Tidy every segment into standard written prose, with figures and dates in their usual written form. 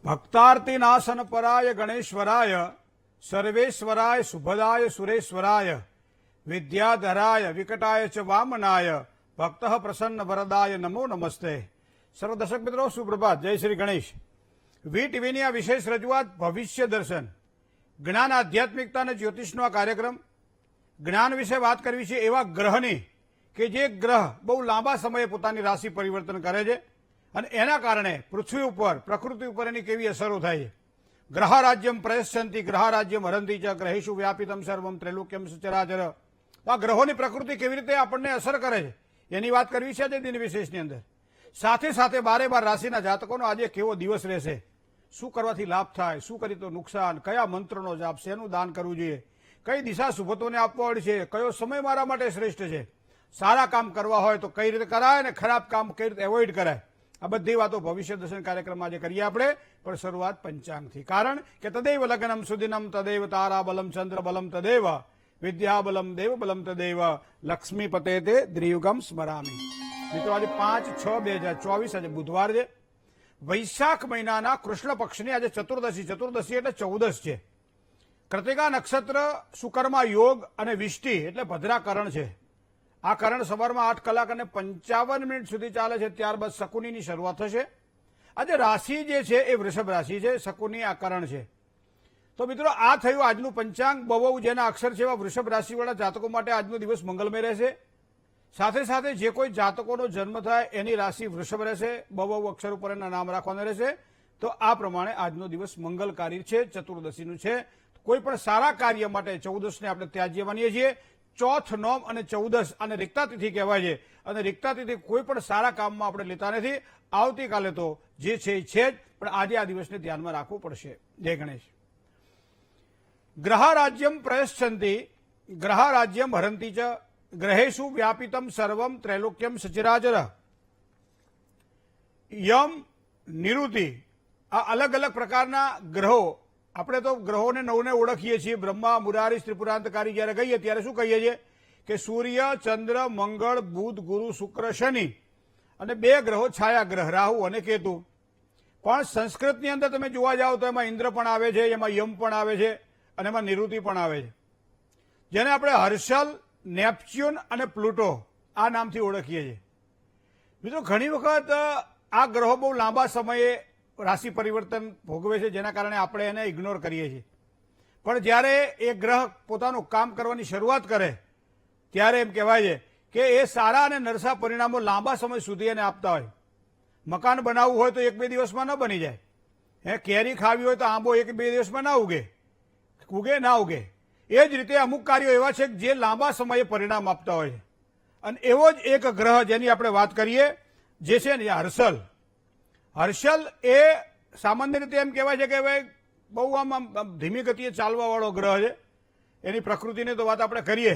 ભક્તાર્તિનાશન પરાય ગણેશ્વરાય સર્વેશ્વરાય સુભદાય સુરેશ્વરાય વિદ્યાધરાય વિકટાય ચ વામનાય ભક્ત પ્રસન્ન વરદાય નમો નમસ્તે. સર્વ દર્શક મિત્રો સુપ્રભાત. જય શ્રી ગણેશ. વી ટીવીની આ વિશેષ રજૂઆત ભવિષ્ય દર્શન જ્ઞાન આધ્યાત્મિકતા અને જ્યોતિષનો આ કાર્યક્રમ જ્ઞાન વિશે વાત કરવી છે એવા ગ્રહની કે જે ગ્રહ બહુ લાંબા સમયે પોતાની રાશિ પરિવર્તન કરે છે અને એના કારણે પૃથ્વી ઉપર પ્રકૃતિ ઉપર એની કેવી અસરો થાય છે. ગ્રહારાજ્યમ પ્રયશ્યંતિ ગ્રહારાજ્યમ હરંતી ચ ગ્રહેશુ વ્યાપિતમ સર્વમ ત્રૈલોક્યમ સચરાચર. આ ગ્રહોની પ્રકૃતિ કેવી રીતે આપણને અસર કરે છે એની વાત કરવી છે આજે દિન વિશેષની અંદર. સાથે સાથે બારે બાર રાશિના જાતકોનો આજે કેવો દિવસ રહેશે, શું કરવાથી લાભ થાય, શું કરી તો નુકસાન, કયા મંત્રનો જાપ, શેનું દાન કરવું જોઈએ, કઈ દિશા શુભત્વને આપવા હોય છે, કયો સમય મારા માટે શ્રેષ્ઠ છે, સારા કામ કરવા હોય તો કઈ રીતે કરાય અને ખરાબ કામ કઈ રીતે એવોઇડ કરાય, આ બધી વાતો ભવિષ્ય દર્શન કાર્યક્રમમાં આજે કરીએ આપણે. પણ શરૂઆત પંચાંગથી, કારણ કે તદૈવ લગ્નમ સુદિનમ તદૈવ તારા બલમ ચંદ્ર બલમ તદૈવ વિદ્યા બલમ દેવ બલમ તદૈવ લક્ષ્મીપતે તે દ્રિયુગમ સ્મરામી. મિત્રો આજે 5/6/2024 આજે બુધવાર છે. વૈશાખ મહિનાના કૃષ્ણ પક્ષની આજે ચતુર્દશી એટલે 14 છે. કૃતિકા નક્ષત્ર, સુકર્મા યોગ અને વિષ્ટિ એટલે ભદ્રાકરણ છે. આ કરણ સવારમાં 8 કલાક અને 55 સુધી ચાલે છે. ત્યારબાદ શકુનીની શરૂઆત થશે. આજે રાશિ જે છે એ વૃષભ રાશિ છે, શકુની આ કરણ છે. તો મિત્રો આ થયું આજનું પંચાંગ. બહુ જેના અક્ષર છે એવા વૃષભ રાશિવાળા જાતકો માટે આજનો દિવસ મંગલમય રહેશે. સાથે સાથે જે કોઈ જાતકોનો જન્મ થાય એની રાશિ વૃષભ રહેશે. બહુ અક્ષર ઉપર એના નામ રાખવાના રહેશે. તો આ પ્રમાણે આજનો દિવસ મંગલકારી છે, ચતુર્દશીનું છે. કોઈ પણ સારા કાર્ય માટે 14ને આપણે ત્યાજ્ય માનીએ છીએ. ચોથ, નોમ અને 14 અને રિક્તા તિથિ કહેવાય છે. અને રિક્તા તિથિ કોઈ પણ સારા કામમાં આપણે લેતા નથી. આવતીકાલે તો જે છે એ છે જ, પણ આજે આ દિવસને ધ્યાનમાં રાખવું પડશે. જય ગણેશ. ગ્રહારાજ્યમ પ્રયશ્યંતિ ગ્રહારાજ્યમ હરંતી ચ ગ્રહેશુ વ્યાપિતમ સર્વમ ત્રૈલોક્યમ સચરાચર. યમ, નિરુતિ આ અલગ અલગ પ્રકારના ગ્રહો. આપણે તો ગ્રહોને 9ને ઓળખીએ છીએ. બ્રહ્મા, મુરારી, ત્રિપુરાંતકારી જ્યારે કહીએ ત્યારે શું કહીએ છીએ કે સૂર્ય, ચંદ્ર, મંગળ, બુધ, ગુરુ, શુક્ર, શનિ અને 2 ગ્રહો છાયા ગ્રહ રાહુ અને કેતુ. પણ સંસ્કૃતની અંદર તમે જોવા જાઓ તો એમાં ઇન્દ્ર પણ આવે છે, એમાં યમ પણ આવે છે અને એમાં નિરુતિ પણ આવે છે. જેને આપણે હર્ષલ, નેપચ્યુન અને પ્લુટો આ નામથી ઓળખીએ છીએ. મિત્રો ઘણી વખત આ ગ્રહો બહુ લાંબા સમયે રાશિ પરિવર્તન ભોગવે છે, જેના કારણે આપણે એને ઇગ્નોર કરીએ છીએ. પણ જ્યારે એ ગ્રહ પોતાનું કામ કરવાની શરૂઆત કરે ત્યારે એમ કહેવાય છે કે એ સારા અને નરસા પરિણામો લાંબા સમય સુધી એને આપતા હોય. મકાન બનાવવું હોય તો 1-2 દિવસમાં ન બની જાય. કેરી ખાવી હોય તો આંબો 1-2 દિવસમાં ના ઉગે ના ઉગે. એ જ રીતે અમુક કાર્યો એવા છે જે લાંબા સમયે પરિણામ આપતા હોય છે. અને એવો જ એક ગ્રહ જેની આપણે વાત કરીએ જે છે ને હર્ષલ. હર્ષલ એ સામાન્ય રીતે એમ કહેવાય છે કે ભાઈ બહુ આમ ધીમી ગતિએ ચાલવાવાળો ગ્રહ છે. એની પ્રકૃતિની તો વાત આપણે કરીએ,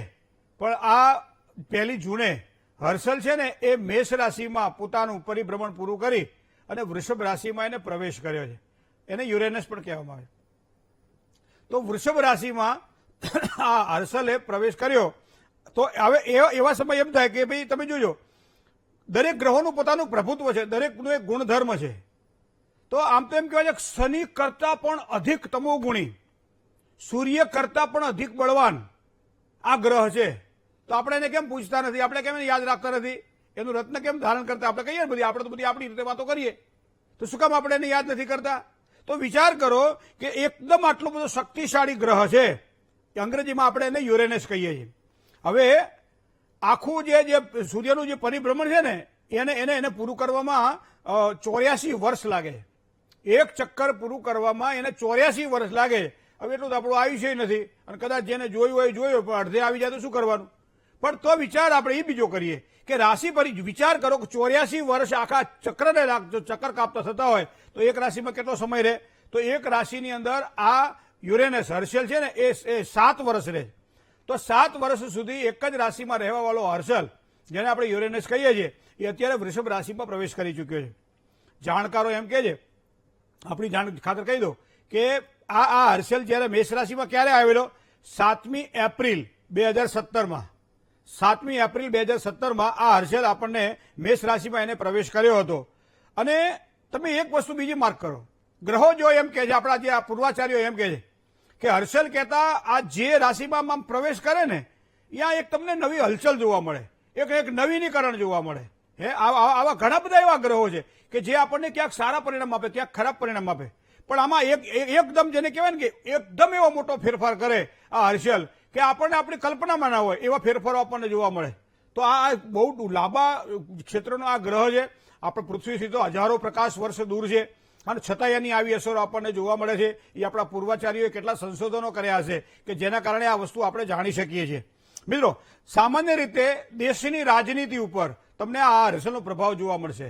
પણ આ 1 જૂને હર્ષલ છે ને એ મેષ રાશિમાં પોતાનું પરિભ્રમણ પૂરું કરી અને વૃષભ રાશિમાં એને પ્રવેશ કર્યો છે. એને યુરેનસ પણ કહેવામાં આવે. તો વૃષભ રાશિમાં આ હર્ષલે પ્રવેશ કર્યો. તો હવે એવા સમય એમ થાય કે ભાઈ તમે જોજો, દરેક ગ્રહોનું પોતાનું પ્રભુત્વ છે, દરેકનું એક ગુણધર્મ છે. તો આમ તો એમ કહેવાય છે શનિ કરતા પણ અધિક તમોગુણી, સૂર્ય કરતા પણ અધિક બળવાન આ ગ્રહ છે. તો આપણે એને કેમ પૂછતા નથી, આપણે કેમ એને યાદ રાખતા નથી, એનું રત્ન કેમ ધારણ કરતા? આપણે કહીએ બધી આપણે તો બધી આપણી રીતે વાતો કરીએ, તો શું કામ આપણે એને યાદ નથી કરતા? તો વિચાર કરો કે એકદમ આટલો બધો શક્તિશાળી ગ્રહ છે. અંગ્રેજીમાં આપણે એને યુરેનસ કહીએ છીએ. હવે આખું જે સૂર્યનું જે પરિભ્રમણ છે ને એને પૂરું કરવામાં 84 વર્ષ લાગે. એક ચક્કર પૂરું કરવામાં એને 84 વર્ષ લાગે. હવે એટલું તો આપણું આયુષ્ય નથી, અને કદાચ જેને જોયું હોય જોયું, પણ અડધે આવી જાય તો શું કરવાનું? પણ તો વિચાર આપણે એ બીજો કરીએ કે રાશિ પર વિચાર કરો કે 84 વર્ષ આખા ચક્રને જો ચક્કર કાપતા થતા હોય તો એક રાશિમાં કેટલો સમય રહે? તો એક રાશિની અંદર આ યુરેનસ હર્ષલ છે ને એ 7 વર્ષ રહે. તો 7 વર્ષ સુધી એક જ રાશિમાં રહેવાવાળો હર્ષલ, જેને આપણે યુરેનસ કહીએ છીએ, એ અત્યારે વૃષભ રાશિમાં પ્રવેશ કરી ચૂક્યો છે. જાણકારો એમ કહે છે, આપણી જાણ ખાતર કહી દો કે આ હર્ષલ જ્યારે મેષ રાશિમાં ક્યારે આવેલો? 7મી એપ્રિલ 2017માં. 7મી એપ્રિલ 2017માં આ હર્ષલ આપણને મેષ રાશિમાં એને પ્રવેશ કર્યો હતો. અને તમે એક વસ્તુ બીજી માર્ક કરો, ગ્રહો જો એમ કહે છે, આપણા જે પૂર્વાચાર્યો એમ કહે છે કે હર્ષલ કહેતા આ જે રાશિમાં આમ પ્રવેશ કરે ને ત્યાં એક તમને નવી હલચલ જોવા મળે, એક નવીનીકરણ જોવા મળે. આવા ઘણા બધા એવા ગ્રહો છે કે જે આપણને ક્યાંક સારા પરિણામ આપે, ક્યાંક ખરાબ પરિણામ આપે. પણ આમાં એકદમ જેને કહેવાય ને કે એકદમ એવો મોટો ફેરફાર કરે આ હર્ષલ કે આપણને આપણી કલ્પનામાં ના હોય એવા ફેરફારો આપણને જોવા મળે. તો આ બહુ લાંબા ક્ષેત્રનો આ ગ્રહ છે. આપણે પૃથ્વીથી તો હજારો પ્રકાશ વર્ષ દૂર છે અને છતાં એની આવી અસરો આપણને જોવા મળે છે. એ આપણા પૂર્વાચાર્યોએ કેટલા સંશોધનો કર્યા છે કે જેના કારણે આ વસ્તુ આપણે જાણી શકીએ છીએ. મિત્રો, સામાન્ય રીતે દેશની રાજનીતિ ઉપર તમને આ હર્ષલનો પ્રભાવ જોવા મળશે.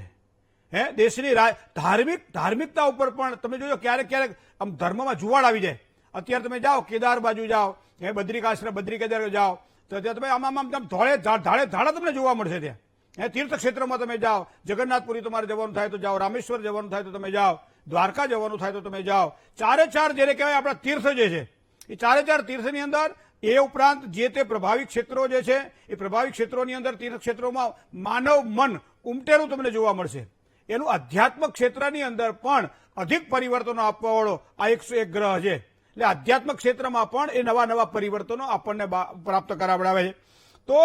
દેશની ધાર્મિકતા ઉપર પણ તમે જોજો ક્યારેક ક્યારેક આમ ધર્મમાં જુવાળ આવી જાય. અત્યારે તમે જાઓ કેદાર બાજુ જાઓ, બદ્રી કેદાર જાઓ તો ત્યાં તમે આમ ધાડા તમને જોવા મળશે. ત્યાં તીર્થ ક્ષેત્રમાં તમે જાઓ, જગન્નાથપુરી તમારે જવાનું થાય તો જાઓ, રામેશ્વર જવાનું થાય તો તમે જાઓ, દ્વારકા જવાનું થાય તો તમે જાઓ. ચારે ચાર જેને કહેવાય આપણા તીર્થ જે છે એ ચારે ચાર તીર્થની અંદર એ ઉપરાંત જે તે પ્રભાવિત ક્ષેત્રો જે છે એ પ્રભાવિત ક્ષેત્રોની અંદર તીર્થ ક્ષેત્રોમાં માનવ મન ઉમટેલું તમને જોવા મળશે. એનું આધ્યાત્મક ક્ષેત્રની અંદર પણ અધિક પરિવર્તનો આપવાવાળો આ 101 ગ્રહ છે. એટલે આધ્યાત્મક ક્ષેત્રમાં પણ એ નવા પરિવર્તનો આપણને પ્રાપ્ત કરાવડાવે છે. તો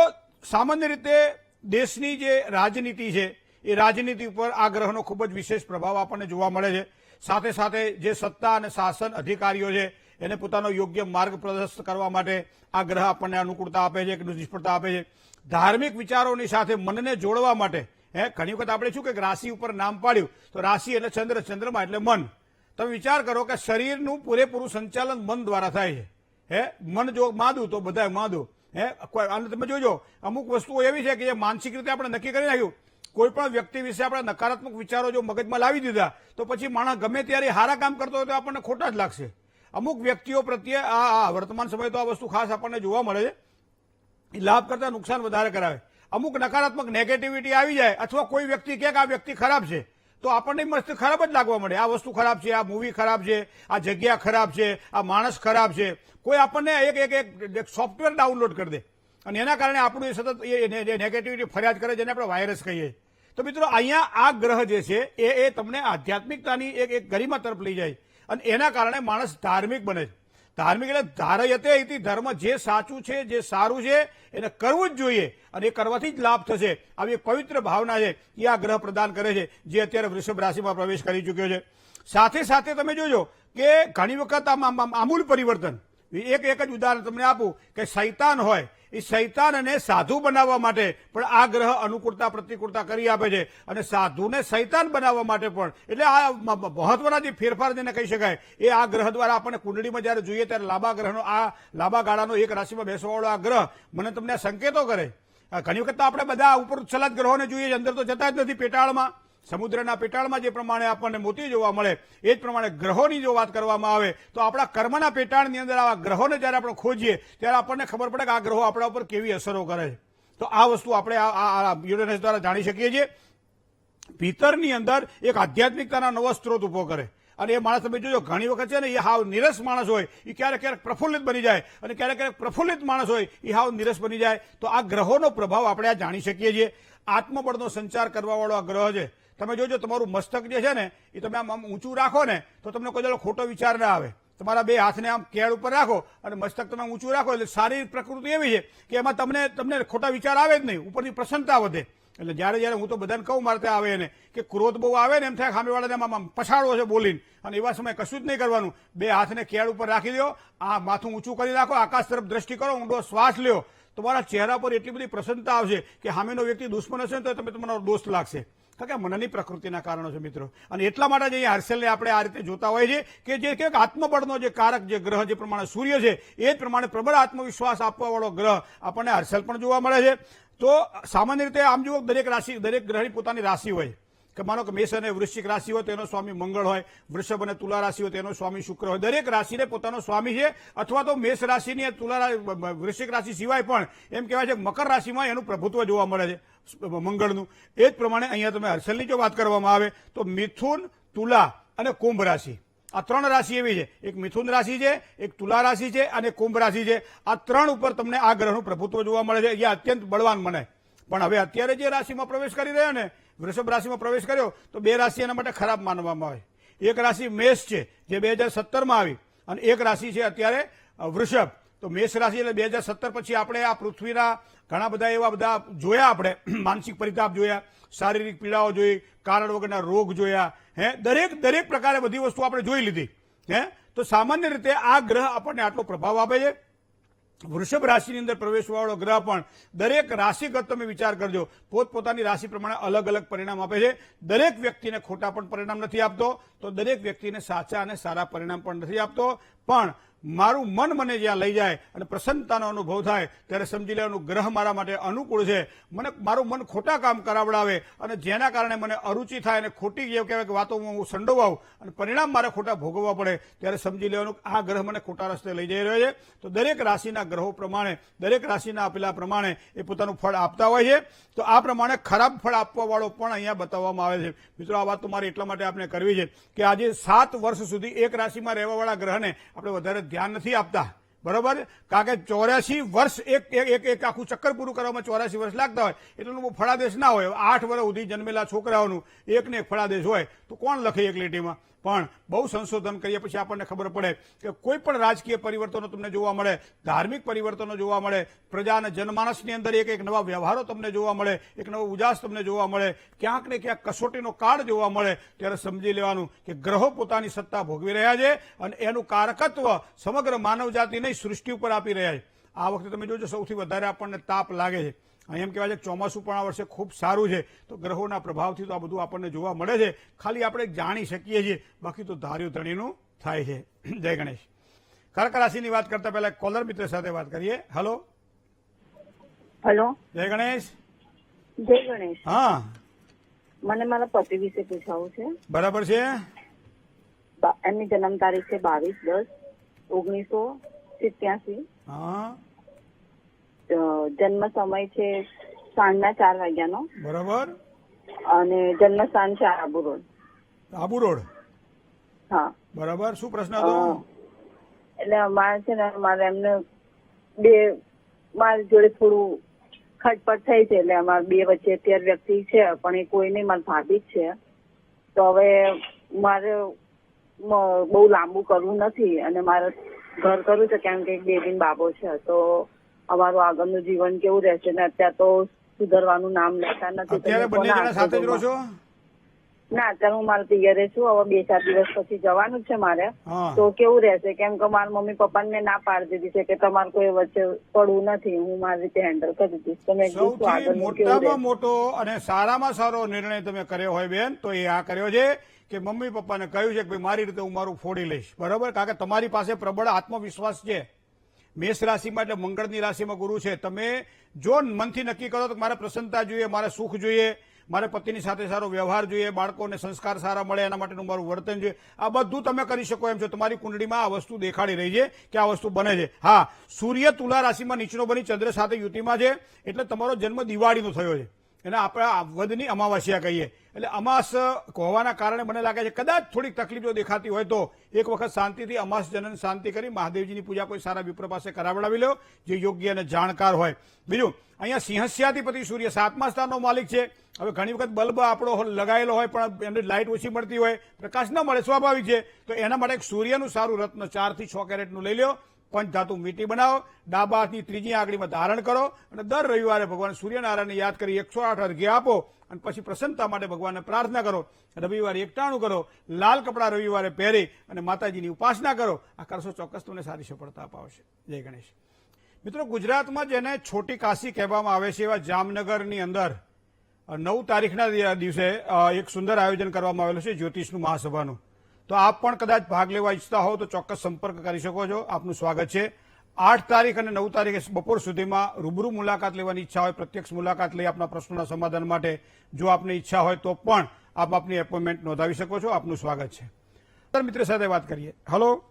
સામાન્ય રીતે દેશની જે રાજનીતિ છે એ રાજનીતિ ઉપર આ ગ્રહનો ખૂબ જ વિશેષ પ્રભાવ આપણને જોવા મળે છે. સાથે સાથે જે સત્તા અને શાસન અધિકારીઓ છે એને પોતાનો યોગ્ય માર્ગ પ્રદર્શિત કરવા માટે આ ગ્રહ આપણને અનુકૂળતા આપે છે, નિષ્ફળતા આપે છે. ધાર્મિક વિચારોની સાથે મનને જોડવા માટે ઘણી વખત આપણે શું કે રાશિ ઉપર નામ પાડ્યું તો રાશિ એટલે ચંદ્ર, ચંદ્રમાં એટલે મન. તમે વિચાર કરો કે શરીરનું પૂરેપૂરું સંચાલન મન દ્વારા થાય છે. મન જો માદું તો બધા માદું. અને તમે જોજો અમુક વસ્તુઓ એવી છે કે જે માનસિક રીતે આપણે નક્કી કરી નાખ્યું. કોઈ પણ વ્યક્તિ વિશે આપણે નકારાત્મક વિચારો જો મગજમાં લાવી દીધા તો પછી માણસ ગમે ત્યારે સારા કામ કરતો હોય તો આપણને ખોટા જ લાગશે. અમુક વ્યક્તિઓ પ્રત્યે આ વર્તમાન સમયે તો આ વસ્તુ ખાસ આપણને જોવા મળે છે. એ લાભ કરતા નુકસાન વધારે કરાવે. અમુક નકારાત્મક નેગેટિવિટી આવી જાય અથવા કોઈ વ્યક્તિ કહે કે આ વ્યક્તિ ખરાબ છે તો આપણને મસ્ત ખરાબ જ લાગવા મળે. આ વસ્તુ ખરાબ છે, આ મૂવી ખરાબ છે, આ જગ્યા ખરાબ છે, આ માણસ ખરાબ છે. કોઈ આપણને એક સોફ્ટવેર ડાઉનલોડ કરી દે અને એના કારણે આપણું એ સતત એ નેગેટિવિટી ફરિયાદ કરે જેને આપણે વાયરસ કહીએ. તો મિત્રો, અહીંયા આ ગ્રહ જે છે એ તમને આધ્યાત્મિકતાની એક ગરિમા તરફ લઈ જાય અને એના કારણે માણસ ધાર્મિક બને છે. ધાર્મિક એટલે ધારયતે ઇતિ ધર્મ, જે સાચું છે, જે સારું છે એને કરવું જ જોઈએ અને એ કરવાથી જ લાભ થશે. આવી એક પવિત્ર ભાવના છે એ આ ગ્રહ પ્રદાન કરે છે જે અત્યારે વૃષભ રાશિમાં પ્રવેશ કરી ચૂક્યો છે. સાથે સાથે તમે જોજો કે ઘણી વખત આમૂલ પરિવર્તન. એક જ ઉદાહરણ તમને આપું કે શૈતાન હોય એ શૈતાનને સાધુ બનાવવા માટે પણ આ ગ્રહ અનુકૂળતા પ્રતિકૂળતા કરી આપે છે અને સાધુને શૈતાન બનાવવા માટે પણ. એટલે આ મહત્વના જે ફેરફાર જેને કહી શકાય એ આ ગ્રહ દ્વારા આપણને કુંડળીમાં જયારે જોઈએ ત્યારે લાંબા ગાળાનો એક રાશિમાં બેસવાવાળો આ ગ્રહ મને તમને સંકેતો કરે. ઘણી વખત આપણે બધા ઉપર ઉચ્છલાત ગ્રહોને જોઈએ, અંદર તો જતા જ નથી. પેટાળમાં, સમુદ્રના પેટાળમાં જે પ્રમાણે આપણને મોતી જોવા મળે એ જ પ્રમાણે ગ્રહોની જો વાત કરવામાં આવે તો આપણા કર્મના પેટાળની અંદર આવા ગ્રહોને જ્યારે આપણે ખોજીએ ત્યારે આપણને ખબર પડે કે આ ગ્રહો આપણા ઉપર કેવી અસરો કરે છે. તો આ વસ્તુ આપણે આ યુરેનસ દ્વારા જાણી શકીએ છીએ. ભીતરની અંદર એક આધ્યાત્મિકતાના નવો સ્ત્રોત ઉભો કરે અને એ માણસ તમે જોજો ઘણી વખત છે ને એ હાવ નિરસ માણસ હોય એ ક્યારેક પ્રફુલ્લિત બની જાય અને ક્યારેક પ્રફુલ્લિત માણસ હોય એ હાવ નિરસ બની જાય. તો આ ગ્રહોનો પ્રભાવ આપણે આ જાણી શકીએ છીએ. આત્મબળનો સંચાર કરવાવાળો આ ગ્રહ છે. તમે જોજો તમારું મસ્તક જે છે ને એ તમે આમ ઊંચું રાખો ને તો તમને કોઈ ખોટો વિચાર ના આવે. તમારા બે હાથને આમ કેળ ઉપર રાખો અને મસ્તક તમે ઊંચું રાખો એટલે શારીરિક પ્રકૃતિ એવી છે કે એમાં તમને ખોટા વિચાર આવે જ નહીં, ઉપરની પ્રસન્નતા વધે. એટલે જ્યારે હું તો બધાને કહું મારે ત્યાં આવે એને કે ક્રોધ બહુ આવે ને એમ થાય સામેવાળાને આમ પછાડવો છે બોલીને, અને એવા સમયે કશું જ નહીં કરવાનું. બે હાથને કેળ ઉપર રાખી દો, આ માથું ઊંચું કરી રાખો, આકાશ તરફ દ્રષ્ટિ કરો, ઊંડો શ્વાસ લ્યો. તમારા ચહેરા પર એટલી બધી પ્રસન્નતા આવશે કે સામેનો વ્યક્તિ દુશ્મન હશે ને તો તમે તમારો દોસ્ત લાગશે. કારણ કે મનની પ્રકૃતિના કારણો છે મિત્રો. અને એટલા માટે જ અહીંયા હર્ષલને આપણે આ રીતે જોતા હોય છે કે જે આત્મબળનો જે કારક જે ગ્રહ જે પ્રમાણે સૂર્ય છે એ જ પ્રમાણે પ્રબળ આત્મવિશ્વાસ આપવાવાળો ગ્રહ આપણને હર્ષલ પણ જોવા મળે છે. તો સામાન્ય રીતે આમ જુઓ દરેક ગ્રહની પોતાની રાશિ હોય કે માનો કે મેષ અને વૃશ્ચિક રાશિ હોય તેનો સ્વામી મંગળ હોય, વૃષભ અને તુલા રાશિ હોય તેનો સ્વામી શુક્ર હોય. દરેક રાશિને પોતાનો સ્વામી છે. અથવા તો મેષ રાશિની વૃશ્ચિક રાશિ સિવાય પણ એમ કહેવાય છે મકર રાશિમાં એનું પ્રભુત્વ જોવા મળે છે મંગળનું. એ જ પ્રમાણે અહીંયા તમે હર્ષલની જો વાત કરવામાં આવે તો મિથુન, તુલા અને કુંભ રાશિ, આ ત્રણ રાશિ એવી છે. એક મિથુન રાશિ છે, એક તુલા રાશિ છે અને કુંભ રાશિ છે. આ ત્રણ ઉપર તમને આ ગ્રહનું પ્રભુત્વ જોવા મળે છે. એ અત્યંત બળવાન મને. પણ હવે અત્યારે જે રાશિમાં પ્રવેશ કરી રહ્યો ને, વૃષભ રાશિમાં પ્રવેશ કર્યો તો બે રાશિ એના માટે ખરાબ માનવામાં આવે. એક રાશિ મેષ છે જે 2017માં આવી અને એક રાશિ છે અત્યારે વૃષભ. તો મેષ રાશિ એટલે 2017 પછી આપણે આ પૃથ્વીના ઘણા બધા એવા બધા જોયા, આપણે માનસિક પરિતાપ જોયા, શારીરિક પીડાઓ જોઈ, કારણ વગરના રોગ જોયા, દરેક પ્રકારે બધી વસ્તુ આપણે જોઈ લીધી. તો સામાન્ય રીતે આ ગ્રહ આપણને આટલો પ્રભાવ આપે છે. વૃષભ રાશિની અંદર પ્રવેશવાળો ગ્રહ પણ દરેક રાશિગત તમે વિચાર કરજો, પોતપોતાની રાશિ પ્રમાણે અલગ અલગ પરિણામ આપે છે. દરેક વ્યક્તિને ખોટા પણ પરિણામ નથી આપતો, તો દરેક વ્યક્તિને સાચા અને સારા પરિણામ પણ નથી આપતો. પણ મારું મન મને જ્યાં લઈ જાય અને પ્રસન્નતાનો અનુભવ થાય ત્યારે સમજી લેવાનું ગ્રહ મારા માટે અનુકૂળ છે. મને મારું મન ખોટા કામ કરાવડાવે અને જેના કારણે મને અરુચિ થાય અને ખોટી જે કહેવાય કે વાતોમાં હું સંડોવાઉં અને પરિણામ મારે ખોટા ભોગવવા પડે, ત્યારે સમજી લેવાનું આ ગ્રહ મને ખોટા રસ્તે લઈ જઈ રહ્યો છે. તો દરેક રાશિના ગ્રહો પ્રમાણે, દરેક રાશિના આપેલા પ્રમાણે એ પોતાનું ફળ આપતા હોય છે. તો આ પ્રમાણે ખરાબ ફળ આપવા વાળો પણ અહીંયા બતાવવામાં આવે છે. મિત્રો, આ વાત તો મારે એટલા માટે આપણે કરવી છે કે આજે 7 વર્ષ સુધી એક રાશિમાં રહેવાવાળા ગ્રહને આપણે વધારે ધ્યાન નથી આપતા, બરોબર? કારણ કે 84 વર્ષ એક આખું ચક્કર પૂરું કરવામાં 84 વર્ષ લાગતા હોય, એટલું ફળાદેશ ના હોય. 8 વર્ષ સુધી જન્મેલા છોકરાઓનું એકને એક ફળાદેશ હોય તો કોણ લખે એક લીટીમાં? પણ બહુ સંશોધન કરીએ પછી આપણને ખબર પડે કે કોઈ પણ રાજકીય પરિવર્તનો તમને જોવા મળે, ધાર્મિક પરિવર્તનો જોવા મળે, પ્રજા અને જનમાનસની અંદર એક નવા વ્યવહારો તમને જોવા મળે, એક નવો ઉજાસ તમને જોવા મળે, ક્યાંક ને ક્યાંક કસોટીનો કાળ જોવા મળે, ત્યારે સમજી લેવાનું કે ગ્રહો પોતાની સત્તા ભોગવી રહ્યા છે અને એનું કારકત્વ સમગ્ર માનવજાતિ નહીં, સૃષ્ટિ ઉપર આપી રહ્યા છે. આ વખતે તમે જોજો સૌથી વધારે આપણને તાપ લાગે છે. એમ કહેવાય છે ચોમાસું પણ આ વર્ષે ખૂબ સારું છે. તો ગ્રહોના પ્રભાવથી તો આ બધું આપણને જોવા મળે છે. ખાલી આપણે જાણી શકીએ છીએ, બાકી તો ધાર્યું ધણીનું થાય છે. જય ગણેશ. કર્ક રાશિની વાત કરતા પહેલા કોલર મિત્ર સાથે વાત કરીએ. હલો હેલો, જય ગણેશ. જય ગણેશ. હા, મને મારા પતિ વિશે પૂછાવું છે. બરાબર છે. એમની જન્મ તારીખ છે 22/10/1987. હા, જન્મ સમય છે સાંજના 4 વાગ્યાનો. બરાબર. અને જન્મ સ્થાન છે આબુ રોડ. આબુ રોડ, હા, બરાબર. શું પ્રશ્ન હતો? એટલે અમારે છે ને, મારે એમને મારી જોડે થોડું ખટપટ થઈ છે. એટલે અમારે બે વચ્ચે 13 વ્યક્તિ છે, પણ એ કોઈ નહીં, મારી ભાભી જ છે. તો હવે મારે બહુ લાંબુ કરવું નથી અને મારે ઘર કરવું છે, કેમ કે એક બેબી બાબો છે. તો અમારું આગળનું જીવન કેવું રહેશે ને અત્યારે તો સુધરવાનું નામ લેતા નથી. અત્યારે બંને જણા સાથે જ રહો છો? ના, અત્યારે હું મારા પિયરે છું. હવે 2-4 દિવસ પછી જવાનું છે મારે. હા. તો કેવું રહેશે, કેમ કે મારા મમ્મી પપ્પાને મેં ના પાડી દીધી છે કે તમારે કોઈ વચ્ચે પડવું નથી, હું મારી રીતે હેન્ડલ કરી દઈશ. તમે સૌથી મોટામાં મોટો અને સારામાં સારો નિર્ણય તમે કર્યો હોય બેન, તો એ આ કર્યો છે કે મમ્મી પપ્પાને કહ્યું છે કે ભાઈ મારી રીતે હું મારું ફોડી લઈશ, બરાબર? કારણ કે તમારી પાસે પ્રબળ આત્મવિશ્વાસ છે. મેષ રાશિમાં એટલે મંગળની રાશિમાં ગુરુ છે. તમે જો મનથી નક્કી કરો તો મારે પ્રસન્નતા જોઈએ, મારે સુખ જોઈએ, મારે પતિની સાથે સારો વ્યવહાર જોઈએ, બાળકોને સંસ્કાર સારા મળે એના માટેનું મારું વર્તન જોઈએ, આ બધું તમે કરી શકો એમ છો. તમારી કુંડળીમાં આ વસ્તુ દેખાડી રહી છે કે આ વસ્તુ બને છે. હા, સૂર્ય તુલા રાશિમાં નીચનો બની ચંદ્ર સાથે યુતિમાં છે, એટલે તમારો જન્મ દિવાળીનો થયો છે. એને આપણે વધની અમાવાસ્યા કહીએ. એટલે અમાસ હોવાના કારણે મને લાગે છે કદાચ થોડીક તકલીફ જો દેખાતી હોય તો એક વખત શાંતિથી અમાસ જનન શાંતિ કરી મહાદેવજીની પૂજા કોઈ સારા વિપ્ર પાસે કરાવડાવી લો, જે યોગ્ય અને જાણકાર હોય. બીજું, અહીંયા સિંહસ્યાધિપતિ સૂર્ય 7મા સ્થાનનો માલિક છે. હવે ઘણી વખત બલ્બ આપણો લગાવેલો હોય પણ એને લાઇટ ઓછી મળતી હોય, પ્રકાશ ન મળે, સ્વાભાવિક છે. તો એના માટે એક સૂર્યનું સારું રત્ન 4 થી 6 કેરેટનું લઈ લો, પંચધાતુ મીટી બનાવો, ડાબા હાથની ત્રીજી આંગળીમાં ધારણ કરો અને દર રવિવારે ભગવાન સૂર્યનારાયણને યાદ કરી 108 અર્ઘ્ય આપો અને પછી પ્રસન્નતા માટે ભગવાનને પ્રાર્થના કરો. રવિવારે એકટાણું કરો, લાલ કપડાં રવિવારે પહેરી અને માતાજીની ઉપાસના કરો. આ કરશો ચોક્કસ તમને સારી સફળતા અપાવશે. જય ગણેશ. મિત્રો, ગુજરાતમાં જેને છોટી કાશી કહેવામાં આવે છે એવા જામનગરની અંદર 9 તારીખના દિવસે એક સુંદર આયોજન કરવામાં આવેલું છે જ્યોતિષનું મહાસભાનું. તો આપ પણ કદાચ ભાગ લેવા ઈચ્છતા હો તો ચોક્કસ સંપર્ક કરી શકો છો. આપનું સ્વાગત છે. 8 તારીખ અને 9 તારીખે બપોર સુધીમાં રૂબરૂ મુલાકાત લેવાની ઈચ્છા હોય, પ્રત્યક્ષ મુલાકાત લઈ આપના પ્રશ્નોના સમાધાન માટે જો આપની ઈચ્છા હોય તો પણ આપ આપની એપોઇન્ટમેન્ટ નોંધાવી શકો છો. આપનું સ્વાગત છે. મિત્ર સાથે વાત કરીએ. હલો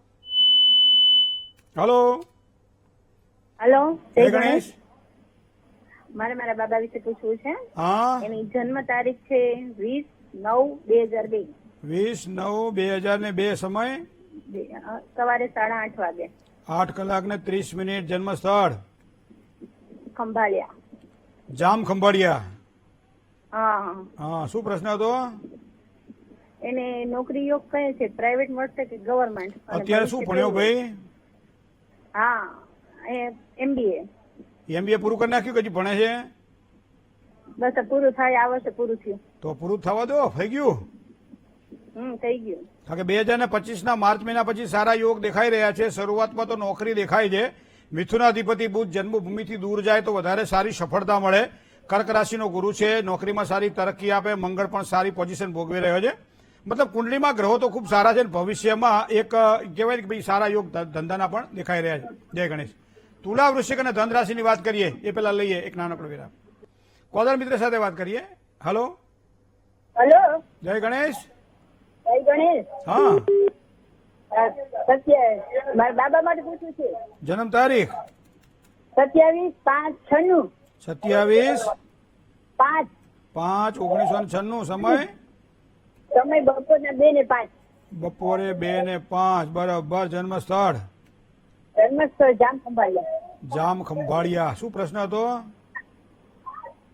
હલો હેલો, જય ગણેશ. મારે મારા બાબા વિશે પૂછવું છે. હા, એની જન્મ તારીખ છે 20/9/2002. 20/9/2002. સમય સવારે 8:30 વાગે. 8 કલાક ને 30 મિનિટ. જન્મ સ્થળ ખંભાળિયા. જામ ખંભાળિયા. હા, હા, શું પ્રશ્ન હતો? એને નોકરી યોગ કહે છે, પ્રાઇવેટ મળશે કે ગવર્મેન્ટ? અત્યારે શું ભણ્યો ભાઈ? હા, MBA. MBA પૂરું કરી નાખ્યું કે હજી ભણે છે? બસ આ પૂરું થાય, આ વર્ષે પૂરું થયું. તો પૂરું થવા દો, થઈ ગયું. થઈ ગયું. કારણ કે 2025 માર્ચ મહિના પછી સારા યોગ દેખાઈ રહ્યા છે. શરૂઆતમાં તો નોકરી દેખાય છે. મિથુનાધિપતિ બુધ જન્મભૂમિથી દૂર જાય તો વધારે સારી સફળતા મળે. કર્ક રાશિનો ગુરુ છે, નોકરીમાં સારી તરક્કી આપે. મંગળ પણ સારી પોઝિશન ભોગવી રહ્યો છે. મતલબ કુંડલીમાં ગ્રહો તો ખૂબ સારા છે. ભવિષ્યમાં એક કહેવાય કે ભાઈ સારા યોગ ધંધાના પણ દેખાઈ રહ્યા છે. જય ગણેશ. તુલા, વૃશ્ચિક અને ધન રાશિની વાત કરીએ એ પહેલા લઈએ એક નાનકડો વિરામ. કોલર મિત્ર સાથે વાત કરીએ. હલો, હેલો, જય ગણેશ. જય ગણેશ. હા, મારા બાબા માટે પૂછવું છે. જન્મ તારીખ 27/5/96. 27/5/1996. સમય બપોરના 2 ને 5. બપોરે 2 ને 5. બરાબર. જન્મ સ્થળ જન્મસ્થળ જામ ખંભાળિયા. જામ ખંભાળિયા. શું પ્રશ્ન હતો?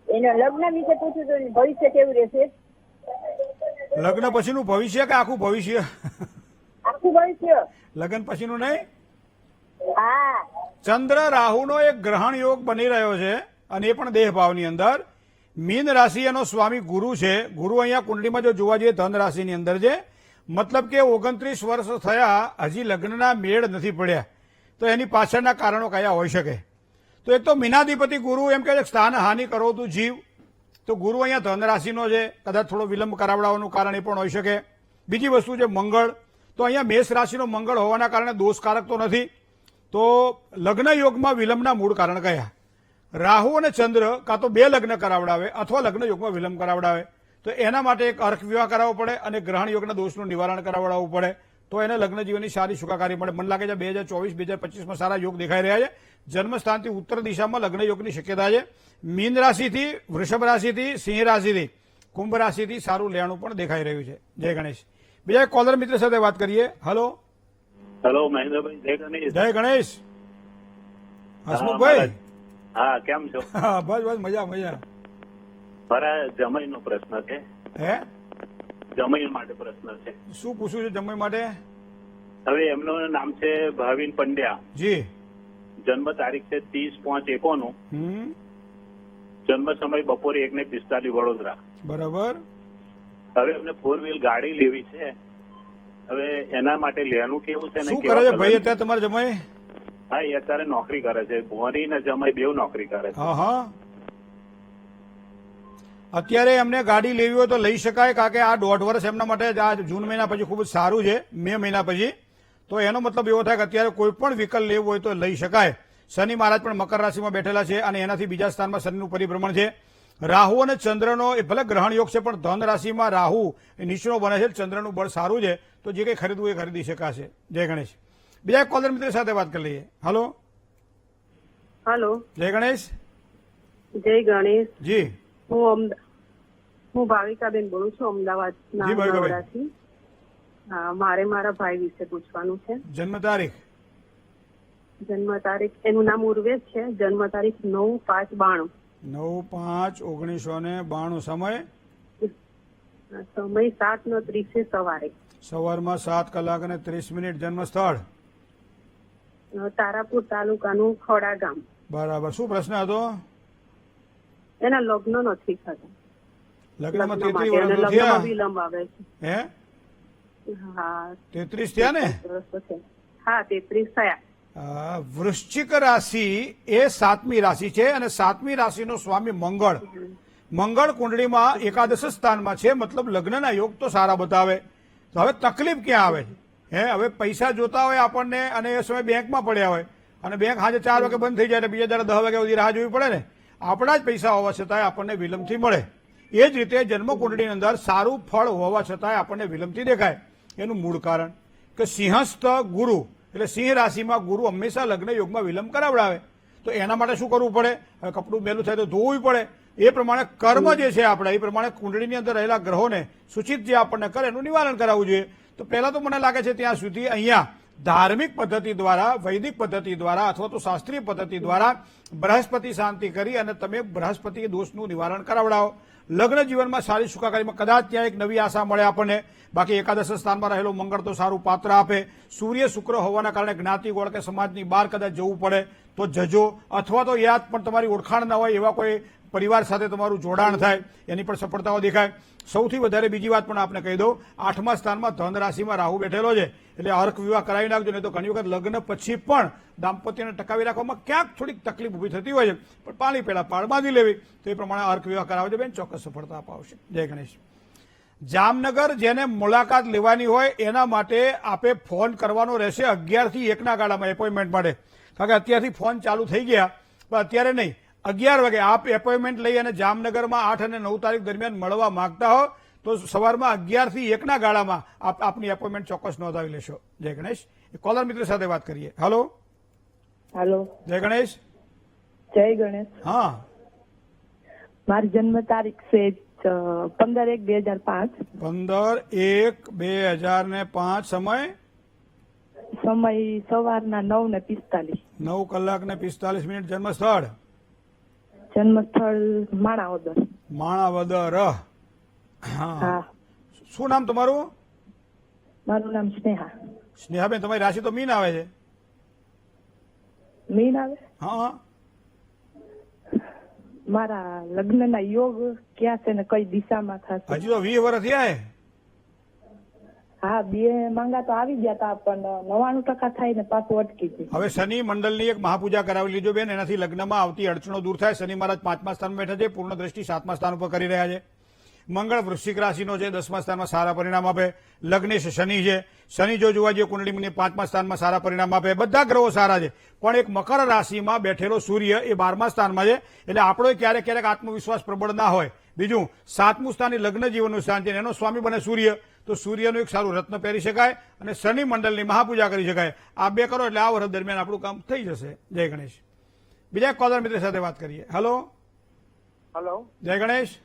એનો લગ્ન વિશે પૂછ્યું હતું, ભવિષ્ય કેવું રહેશે? લગ્ન પછીનું ભવિષ્ય કે આખું ભવિષ્ય? આખું ભવિષ્ય. લગ્ન પછીનું નહીં. હા. ચંદ્ર રાહુનો એક ગ્રહણ યોગ બની રહ્યો છે અને એ પણ દેહ ભાવની અંદર. મીન રાશિ એનો સ્વામી ગુરુ છે. ગુરુ અહીંયા કુંડલીમાં જો જોવા જઈએ ધન રાશિની અંદર છે. મતલબ કે 29 વર્ષ થયા, હજી લગ્નના મેળ નથી પડ્યા. તો એની પાછળના કારણો કયા હોઈ શકે? તો એક તો મીનાધિપતિ ગુરુ એમ કહે છે સ્થાન હાનિ કરો તું જીવ. તો ગુરુ અહીંયા ધન રાશિનો છે, કદાચ થોડો વિલંબ કરાવડાવવાનું કારણ એ પણ હોઈ શકે. બીજી વસ્તુ છે મંગળ. તો અહીંયા મેષ રાશિનો મંગળ હોવાના કારણે દોષકારક તો નથી. તો લગ્ન યોગમાં વિલંબના મૂળ કારણ કયા? રાહુ અને ચંદ્ર કાં તો 2 લગ્ન કરાવડાવે અથવા લગ્ન યોગમાં વિલંબ કરાવડાવે. તો એના માટે એક અર્ક વિવાહ કરાવવો પડે અને ગ્રહણ યોગના દોષનું નિવારણ કરાવડાવવું પડે. તો એને લગ્ન જીવનની સારી સુખાકારી મળે. મને લાગે છે 2024-2025 સારા યોગ દેખાઈ રહ્યા છે. જન્મસ્થાનથી ઉત્તર દિશામાં લગ્ન યોગની શક્યતા છે. મીન રાશિથી, વૃષભ રાશિથી, સિંહ રાશિથી, કુંભ રાશિથી સારું લેણું પણ દેખાઈ રહ્યું છે. જય ગણેશ. બીજા એક કોલર મિત્ર સાથે વાત કરીએ. હલો, મહેન્દ્રભાઈ. જય ગણેશ. જય ગણેશ. હસમુખભાઈ. હા, કેમ છો? હા, બસ બસ મજા મજા. મારા જમાઈનો પ્રશ્ન છે. હે? જમાઈ માટે પ્રશ્ન છે. શું પૂછવું છે જમાઈ માટે? હવે એમનું નામ છે ભાવિન પંડ્યા. જી. જન્મ તારીખ છે 30/5/91. જન્મ સમય બપોરે 1:45 વડોદરા. બરાબર. હવે એમને 4 વ્હીલ ગાડી લેવી છે. હવે એના માટે લેવાનું કેવું છે? શું કરે છે ભાઈ અત્યારે તમારે જમાઈ? હા, એ અત્યારે નોકરી કરે છે. ભોરી ને જમાઈ બેવ નોકરી કરે છે. હા હા. અત્યારે એમને ગાડી લેવી હોય તો લઈ શકાય, કારણ કે આ 1.5 વર્ષ એમના માટે આ જૂન મહિના પછી ખૂબ જ સારું છે. મે મહિના પછી તો એનો મતલબ એવો થાય કે અત્યારે કોઈ પણ વ્હીકલ લેવું હોય તો લઈ શકાય. શનિ મહારાજ પણ મકર રાશિમાં બેઠેલા છે અને એનાથી બીજા સ્થાનમાં શનિનું પરિભ્રમણ છે. રાહુ અને ચંદ્રનો એ ભલે ગ્રહણ યોગ છે પણ ધન રાશિમાં રાહુ એ નીચનો બને છે. ચંદ્રનું બળ સારું છે તો જે કંઈ ખરીદવું એ ખરીદી શકાશે. જય ગણેશ. બીજા એક કોલર મિત્ર સાથે વાત કરી લઈએ. હલો, હેલો, જય ગણેશ. જય ગણેશ. જી. હું ભાવિકાબેન બોલું છું, અમદાવાદના જી, ભાવિકાબેન. નવરાથી. હા, મારે મારા ભાઈ વિશે પૂછવાનું છે. જન્મ તારીખ? જન્મ તારીખ, એનું નામ ઉર્વેશ છે. જન્મ તારીખ 9/5/92. 9/5/1992. સમય? સમય 7:30 સવારે. સવારમાં 7:30. જન્મ સ્થળ? તારાપુર તાલુકાનું ખોડા ગામ. બરાબર. શું પ્રશ્ન હતો? એના લગ્ન નથી થતા. લગ્નમાં લગ્ન 33 માટે અને વર્ષ લગ્નમાં થયા. વિલંબ આવે છે. હે? હા, 33 થયા ને? વર્ષ છે. હા, 33 થયા. વૃશ્ચિક રાશિ એ 7મી રાશિ છે અને 7મી રાશિનો સ્વામી મંગળ. મંગળ કુંડળીમાં એકાદશ સ્થાનમાં છે. મતલબ લગ્નના યોગ તો સારા બતાવે. તો હવે તકલીફ ક્યાં આવે છે? હવે પૈસા જોતા હોય આપણને અને એ સમય બેંકમાં પડ્યા હોય અને બેંક સાંજે 4 વાગે બંધ થઈ જાય એટલે બીજા દાડે 10 વાગ્યા સુધી રાહ જોવી પડે ને. આપણા જ પૈસા હોવા છતાંય આપણને વિલંબથી મળે. એ જ રીતે જન્મકુંડળીની અંદર સારું ફળ હોવા છતાંય આપણને વિલંબથી દેખાય. એનું મૂળ કારણ કે સિંહસ્થ ગુરુ એટલે સિંહ રાશિમાં ગુરુ હંમેશા લગ્ન યોગમાં વિલંબ કરાવડાવે. તો એના માટે શું કરવું પડે? હવે કપડું મેલું થાય તો ધોવું પડે. એ પ્રમાણે કર્મ જે છે આપણે એ પ્રમાણે કુંડળીની અંદર રહેલા ગ્રહોને સૂચિત જે આપણને કરે એનું નિવારણ કરાવવું જોઈએ. તો પહેલા તો મને લાગે છે ત્યાં સુધી અહીંયા ધાર્મિક પદ્ધતિ દ્વારા, વૈદિક પદ્ધતિ દ્વારા અથવા તો શાસ્ત્રીય પદ્ધતિ દ્વારા બૃહસ્પતિ શાંતિ કરી અને તમે બૃહસ્પતિ દોષનું નિવારણ કરાવડાવો. લગ્ન જીવનમાં સારી સુખાકારીમાં કદાચ ત્યાં એક નવી આશા મળે આપણને. બાકી એકાદશ સ્થાનમાં રહેલો મંગળ તો સારું પાત્ર આપે. સૂર્ય શુક્ર હોવાના કારણે જ્ઞાતિ ગોળ કે સમાજની બહાર કદાચ જવું પડે તો જજો, અથવા તો યાદ પણ તમારી ઓળખાણ ના હોય એવા કોઈ પરિવાર સાથે તમારું જોડાણ થાય, એની પણ સફળતાઓ દેખાય. સૌથી વધારે બીજી વાત પણ આપણે કહી દઉં, 8મા સ્થાનમાં ધન રાશિમાં રાહુ બેઠેલો છે, એટલે અર્ક વિવાહ કરાવી નાખજો. નહીં તો ઘણી વખત લગ્ન પછી પણ દાંપત્યને ટકાવી રાખવામાં ક્યાંક થોડીક તકલીફ ઊભી થતી હોય છે, પણ પાણી પહેલા પાળ બાંધી લેવી, તો એ પ્રમાણે અર્ક વિવાહ કરાવજો બેન, ચોક્કસ સફળતા અપાવશે. જય ગણેશ. જામનગર જેને મુલાકાત લેવાની હોય એના માટે આપે ફોન કરવાનો રહેશે 11 થી 1 ગાળામાં એપોઇન્ટમેન્ટ માટે. કારણ કે અત્યારથી ફોન ચાલુ થઈ ગયા, પણ અત્યારે નહીં, 11 વાગે આપ એપોઇન્ટમેન્ટ લઈ અને જામનગરમાં 8 અને 9 તારીખ દરમિયાન મળવા માંગતા હો તો સવારમાં 11 થી 1 ગાળામાં આપની એપોઇન્ટમેન્ટ ચોક્કસ નોંધાવી લેશો. જય ગણેશ. કોલર મિત્ર સાથે વાત કરીએ. હલો હેલો, જય ગણેશ. જય ગણેશ. હા, મારી જન્મ તારીખ છે 15/1/2005. 15/1/2005. સમય સવારના 9:45. 9 કલાક ને 45 મિનિટ. જન્મ સ્થળ જન્મ સ્થળ માણાવદર. માણાવદર. હા, શું નામ તમારું? મારું નામ સ્નેહા. સ્નેહાબેન, તમારી રાશિ તો મીન આવે છે. મીન આવે. હા, મારા લગ્નના યોગ ક્યાં છે ને કઈ દિશામાં થશે? હજી તો 20 વર્ષ થયા. હા, 2 માંગા તો આવી ગયા હતા, પણ 99% થાય ને પાછું અટકી ગયું. હવે શનિ મંડળની એક મહાપૂજા કરાવી લીજો બેન, એનાથી લગ્નમાં આવતી અડચણો દૂર થાય. શનિ મહારાજ 5મા સ્થાનમાં બેઠા છે, પૂર્ણ દ્રષ્ટિ 7મા સ્થાન ઉપર કરી રહ્યા છે. મંગળ વૃશ્ચિક રાશિનો છે, 10મા સ્થાનમાં સારા પરિણામ આપે. લગ્નેશ શનિ છે, શનિ જો જોવા જઈએ કુંડળીની 5મા સ્થાનમાં સારા પરિણામ આપે. બધા ગ્રહો સારા છે, પણ એક મકર રાશિમાં બેઠેલો સૂર્ય એ 12મા સ્થાનમાં છે, એટલે આપણો ક્યારેક ક્યારેક આત્મવિશ્વાસ પ્રબળ ના હોય. બીજું 7મું સ્થાન એ લગ્ન જીવનનું સ્થાન છે, એનો સ્વામી બને સૂર્ય, તો સૂર્યનું એક સારું રત્ન પહેરી શકાય અને શનિ મંડળની મહાપૂજા કરી શકાય. આ 2 કરો એટલે આ વર્ષ દરમિયાન આપણું કામ થઈ જશે. જય ગણેશ. બીજા એક કોલર મિત્ર સાથે વાત કરીએ. હલો હેલો, જય ગણેશ.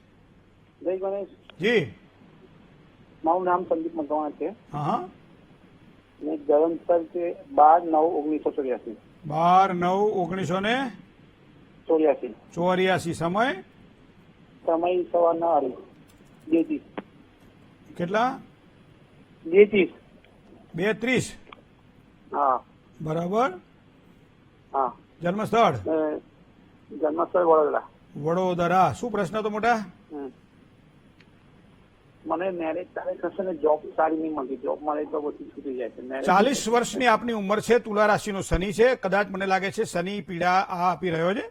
જય ગણેશ. જી, મારું નામ સંદીપ મકવાણા છે. હા, ને જન્મ સ્થળ છે 12/9/1984. 12/9/1984. સમય સવારના 2:30. કેટલા? 2:30. 2:30. હા, બરાબર. હા. જન્મ સ્થળ જન્મ સ્થળ વડોદરા. વડોદરા. શું પ્રશ્ન હતો મોટા? મને મેરેજ તારે થશે ને જોબ સારી નહીં મળતી. જોબ મળે તો પછી છૂટી જાય છે. 40 વર્ષની આપની ઉંમર છે. તુલા રાશિનો શનિ છે. કદાચ મને લાગે છે શનિ પીડા આ આપી રહ્યો છે.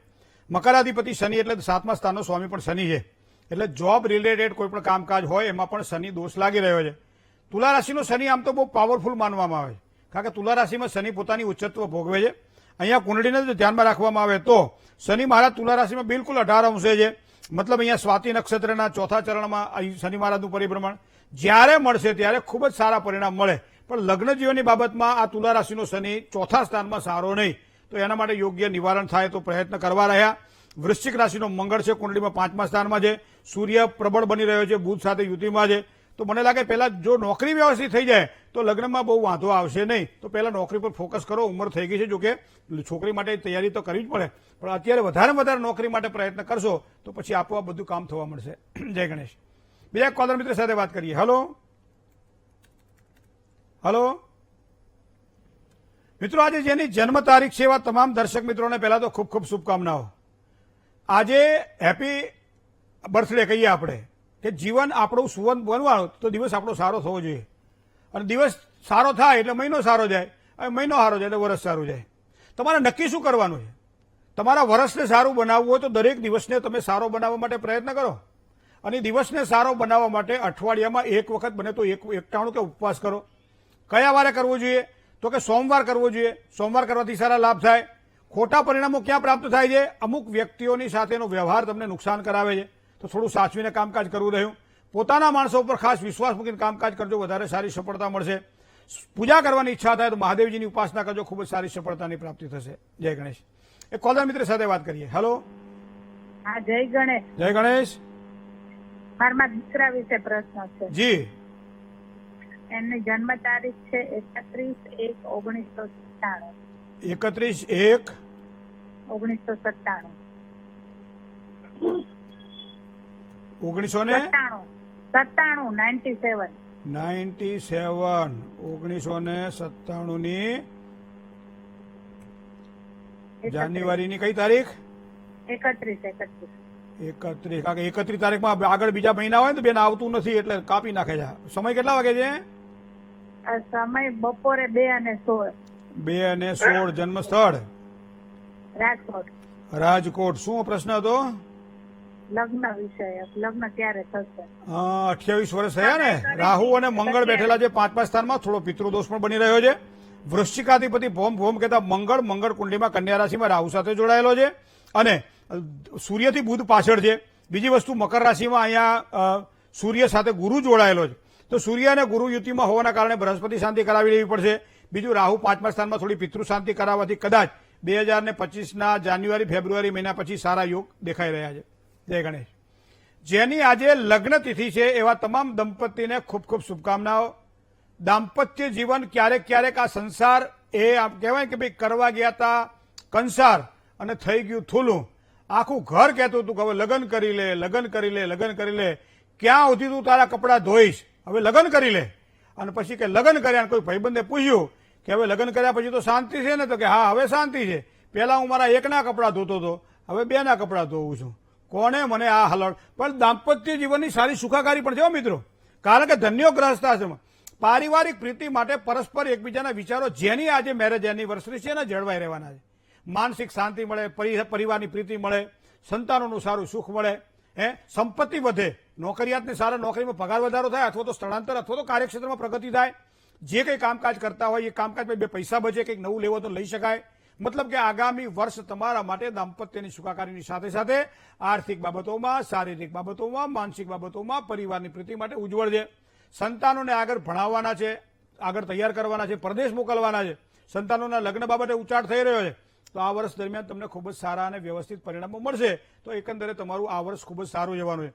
મકરાધિપતિ શનિ એટલે 7મા સ્થાનનો સ્વામી પણ શનિ છે, એટલે જોબ રિલેટેડ કોઈ પણ કામકાજ હોય એમાં પણ શનિ દોષ લાગી રહ્યો છે. તુલા રાશિનો શનિ આમ તો બહુ પાવરફુલ માનવામાં આવે છે, કારણ કે તુલા રાશિમાં શનિ પોતાની ઉચ્ચત્વ ભોગવે છે. અહીંયા કુંડળીને જો ધ્યાનમાં રાખવામાં આવે તો શનિ મહારાજ તુલા રાશિમાં બિલકુલ 18 અંશે છે. મતલબ અહીંયા સ્વાતિ નક્ષત્રના 4થા ચરણમાં શનિ મહારાજનું પરિભ્રમણ જ્યારે મળશે ત્યારે ખૂબ જ સારા પરિણામ મળે. પણ લગ્ન જીવનની બાબતમાં આ તુલા રાશિનો શનિ 4થા સ્થાનમાં સારો નહીં, તો એના માટે યોગ્ય નિવારણ થાય તો પ્રયત્ન કરવા રહ્યા. વૃશ્ચિક રાશિનો મંગળ છે, કુંડળીમાં 5મા સ્થાનમાં છે. સૂર્ય પ્રબળ બની રહ્યો છે, બુધ સાથે યુતિમાં છે. તો મને લાગે પહેલા જો નોકરી વ્યવસ્થિત થઈ જાય તો લગ્નમાં બહુ વાંધો આવશે નહીં. તો પહેલા નોકરી પર ફોકસ કરો. ઉંમર થઈ ગઈ છે, જોકે છોકરી માટે તૈયારી તો કરવી જ પડે, પણ અત્યારે વધારે નોકરી માટે પ્રયત્ન કરશો તો પછી આપોઆપ બધું કામ થવા મળશે. જય ગણેશ. બીજા કોલર મિત્ર સાથે વાત કરીએ. હલો હલો મિત્રો, આજે જેની જન્મ તારીખ છે એવા તમામ દર્શક મિત્રોને પહેલા તો ખૂબ ખૂબ શુભકામનાઓ. આજે હેપી બર્થડે કહીએ આપણે, કે જીવન આપણું સુવર્ણ બનવાનું તો દિવસ આપણો સારો થવો જોઈએ, અને દિવસ સારો થાય એટલે મહિનો સારો જાય, અને મહિનો સારો જાય એટલે વર્ષ સારું જાય. તમારે નક્કી શું કરવાનું છે? તમારા વર્ષને સારું બનાવવું હોય તો દરેક દિવસને તમે સારો બનાવવા માટે પ્રયત્ન કરો, અને દિવસને સારો બનાવવા માટે અઠવાડિયામાં 1 વખત બને તો 91 કે ઉપવાસ કરો. કયા વારે કરવો જોઈએ? તો કે સોમવાર કરવો જોઈએ. સોમવાર કરવાથી સારા લાભ થાય. ખોટા પરિણામો ક્યાં પ્રાપ્ત થાય છે? અમુક વ્યક્તિઓની સાથેનો વ્યવહાર તમને નુકસાન કરાવે છે, તો થોડું સાચવીને કામકાજ કરવું રહ્યું. પોતાના માણસો ઉપર ખાસ વિશ્વાસ મૂકીને કામકાજ કરજો, વધારે સારી સફળતા મળશે. પૂજા કરવાની ઈચ્છા થાય તો મહાદેવજીની ઉપાસના કરજો, ખૂબ જ સારી સફળતાની પ્રાપ્તિ થશે. જય ગણેશ. એક કોલર મિત્ર સાથે વાત કરીએ. હેલો. હા, જય ગણેશ. જય ગણેશ. મારા દીકરા વિશે પ્રશ્ન છે. જી. એમની જન્મ તારીખ છે 31/1/1997. 31/1/1997. 97 97 1997 જાન્યુઆરીની કઈ તારીખ? 31 31. કારણ કે 31 તારીખમાં આગળ બીજા મહિના હોય ને તો બેન આવતું નથી એટલે કાપી નાખે છે. સમય કેટલા વાગે છે? આ સમય બપોરે 2:16 2:16. જન્મ સ્થળ રાજકોટ. રાજકોટ. શું પ્રશ્ન હતો? લગ્ન વિષય, લગ્ન ક્યારે થશે? 28 વર્ષ થયા ને. રાહુ અને મંગળ બેઠેલા છે 5મા સ્થાનમાં. થોડો પિતૃદોષ પણ બની રહ્યો છે. વૃશ્ચિકાધિપતિ ભોમ કહેતા મંગળ કુંડલીમાં કન્યા રાશિમાં રાહુ સાથે જોડાયેલો છે અને સૂર્યથી બુધ પાછળ છે. બીજી વસ્તુ મકર રાશિમાં અહીંયા સૂર્ય સાથે ગુરુ જોડાયેલો છે. તો સૂર્ય અને ગુરુ યુતિમાં હોવાના કારણે બૃહસ્પતિ શાંતિ કરાવી લેવી પડશે. બીજું રાહુ 5મા સ્થાનમાં થોડી પિતૃ શાંતિ કરાવવાથી કદાચ 2025ના જાન્યુઆરી ફેબ્રુઆરી મહિના પછી સારા યોગ દેખાઈ રહ્યા છે. જય ગણેશ. જેની આજે લગ્ન તિથિ છે એવા તમામ દંપતીને ખૂબ ખૂબ શુભકામનાઓ. દાંપત્ય જીવન ક્યારેક આ સંસાર એ આમ કહેવાય કે ભાઈ કરવા ગયા હતા કંસાર અને થઈ ગયું થૂલું. આખું ઘર કહેતું હતું કે હવે લગ્ન કરી લે. ક્યાં સુધી તું તારા કપડાં ધોઈશ? હવે લગ્ન કરી લે. અને પછી કે લગ્ન કર્યા કોઈ ભાઈબંધે પૂછ્યું કે હવે લગ્ન કર્યા પછી તો શાંતિ છે ને? તો કે હા હવે શાંતિ છે. પહેલા હું મારા એકના કપડાં ધોતો હતો, હવે 2ના કપડાં ધોવું છું. કોને મને આ હલણ? પણ દાંપત્ય જીવનની સારી સુખાકારી પણ છે મિત્રો. કારણ કે ધન્યો ગ્રહસ્થાશ્રમ પારિવારિક પ્રીતિ માટે પરસ્પર એકબીજાના વિચારો જેની આજે મેરેજ એનિવર્સરી છે ને જળવાઈ રહેવાના છે. માનસિક શાંતિ મળે, પરિવારની પ્રીતિ મળે, સંતાનોનું સારું સુખ મળે, સંપત્તિ વધે, નોકરિયાતને સારા નોકરીમાં પગાર વધારો થાય અથવા તો સ્થળાંતર અથવા તો કાર્યક્ષેત્રમાં પ્રગતિ થાય. જે કંઈ કામકાજ કરતા હોય એ કામકાજમાં 2 પૈસા બચે, કંઈક નવું લેવો તો લઈ શકાય. મતલબ કે આગામી વર્ષ તમારા માટે દાંપત્યની સુખાકારીની સાથે સાથે આર્થિક બાબતોમાં, શારીરિક બાબતોમાં, માનસિક બાબતોમાં પરિવારની પ્રીતિ માટે ઉજ્જવળ છે. સંતાનોને આગળ ભણાવવાના છે, આગળ તૈયાર કરવાના છે, પરદેશ મોકલવાના છે. સંતાનોના લગ્ન બાબતે ઉચાટ થઈ રહ્યો છે. તો આ વર્ષ દરમિયાન તમને ખૂબ જ સારા અને વ્યવસ્થિત પરિણામો મળશે. તો એકંદરે તમારું આ વર્ષ ખૂબ જ સારું જવાનું છે.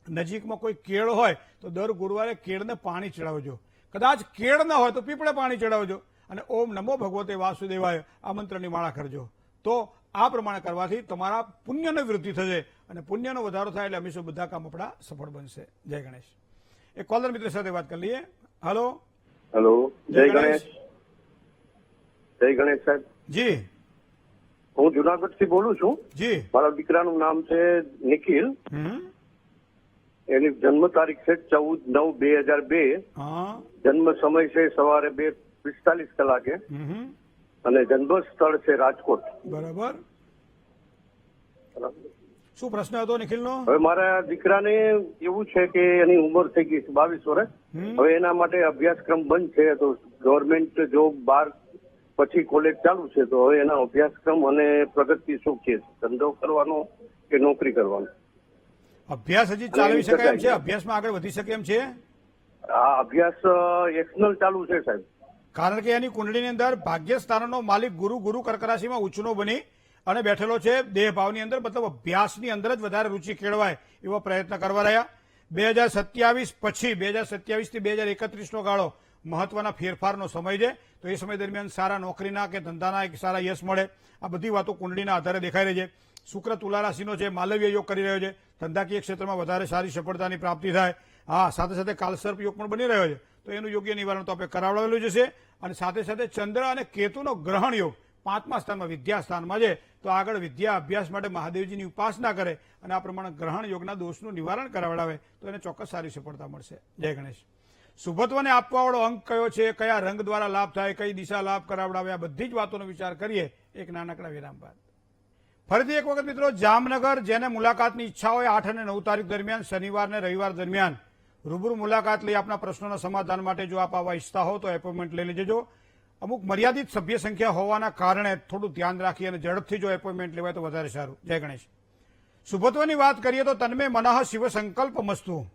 નજીકમાં કોઈ કેળ હોય તો દર ગુરુવારે કેળને પાણી ચડાવજો. કદાચ કેળ ન હોય તો પીપળે પાણી ચડાવજો અને ઓમ નમો ભગવતે વાસુદેવાય આ મંત્રની માળા કરજો. તો આ પ્રમાણે કરવાથી તમારા પુણ્યની વૃદ્ધિ થશે અને પુણ્યનો વધારો થાય એટલે હંમેશા બધા કામ આપણા સફળ બનશે. જય ગણેશ. એક કોલર મિત્ર સાથે વાત કરી લઈએ. હેલો. જય ગણેશ. જય ગણેશ સાહેબ. જી. હું જુનાગઢ થી બોલું છું. જી. મારા દીકરાનું નામ છે નિખિલ. એની જન્મ તારીખ છે 14/9/2002. જન્મ સમય છે સવારે 2:45 અને જન્મ સ્થળ છે રાજકોટ. બરાબર. શું પ્રશ્ન હતો નિખિલનો? હવે મારા દીકરાને એવું છે કે એની ઉંમર થઈ ગઈ છે 22 વર્ષ. હવે એના માટે અભ્યાસક્રમ બંધ છે તો ગવર્મેન્ટ જોબ 12 પછી કોલેજ ચાલુ છે. તો હવે એના અભ્યાસક્રમ અને પ્રગતિ શું છે? ધંધો કરવાનો કે નોકરી કરવાનો? અભ્યાસ હજી ચાલવી શકે એમ છે? અભ્યાસમાં આગળ વધી શકે એમ છે? આ અભ્યાસ એક્સનલ ચાલુ છે સાહેબ. કારણ કે એની કુંડળીની અંદર ભાગ્યસ્થાનનો માલિક ગુરુ કર્ક રાશિમાં ઉચ્ચનો બની અને બેઠેલો છે. દેહ ભાવની અંદર મતલબ અભ્યાસની અંદર જ વધારે રુચિ કેળવાય એવો પ્રયત્ન કરવા રહ્યા. 2027 પછી 2027 થી 2031નો ગાળો મહત્વના ફેરફારનો સમય છે. તો એ સમય દરમિયાન સારા નોકરીના કે ધંધાના એક સારા યશ મળે. આ બધી વાતો કુંડળીના આધારે દેખાઈ રહી છે. શુક્ર તુલા રાશિનો છે, માલવ્ય યોગ કરી રહ્યો છે. ધંધાકીય ક્ષેત્રમાં વધારે સારી સફળતાની પ્રાપ્તિ થાય. હા, સાથે સાથે કાલસર્પ યોગ પણ બની રહ્યો છે. તો એનું યોગ્ય નિવારણ તો આપણે કરાવડાવેલું જશે. અને સાથે સાથે ચંદ્ર અને કેતુનો ગ્રહણ યોગ 5મા સ્થાનમાં વિદ્યા સ્થાનમાં છે. તો આગળ વિદ્યા અભ્યાસ માટે મહાદેવજીની ઉપાસના કરે અને આ પ્રમાણે ગ્રહણ યોગના દોષનું નિવારણ કરાવડાવે તો એને ચોક્કસ સારી સફળતા મળશે. જય ગણેશ. શુભત્વને આપવાવાળો અંક કયો છે, કયા રંગ દ્વારા લાભ થાય, કઈ દિશા લાભ કરાવડાવે, આ બધી જ વાતોનો વિચાર કરીએ એક નાનકડા વિરામ બાદ. ફરીથી એક વખત મિત્રો, જામનગર જેને મુલાકાતની ઈચ્છા હોય 8 અને 9 તારીખ દરમિયાન શનિવાર અને રવિવાર દરમિયાન રૂબરૂ મુલાકાત લઈ આપના પ્રશ્નોના સમાધાન માટે જો આપ આવવા ઈચ્છતા હો તો એપોઇન્ટમેન્ટ લઈ લેજો. અમુક મર્યાદિત સભ્ય સંખ્યા હોવાના કારણે થોડું ધ્યાન રાખી અને ઝડપથી જો એપોઇન્ટમેન્ટ લેવાય તો વધારે સારું. જય ગણેશ. શુભત્વની વાત કરીએ તો તન્મે મનઃ શિવ સંકલ્પ મસ્તુ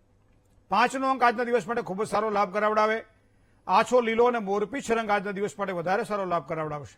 5નો અંક આજના દિવસ માટે ખૂબ જ સારો લાભ કરાવડાવે. આછો લીલો અને મોરપીંછ રંગ આજના દિવસ માટે વધારે સારો લાભ કરાવડાવશે.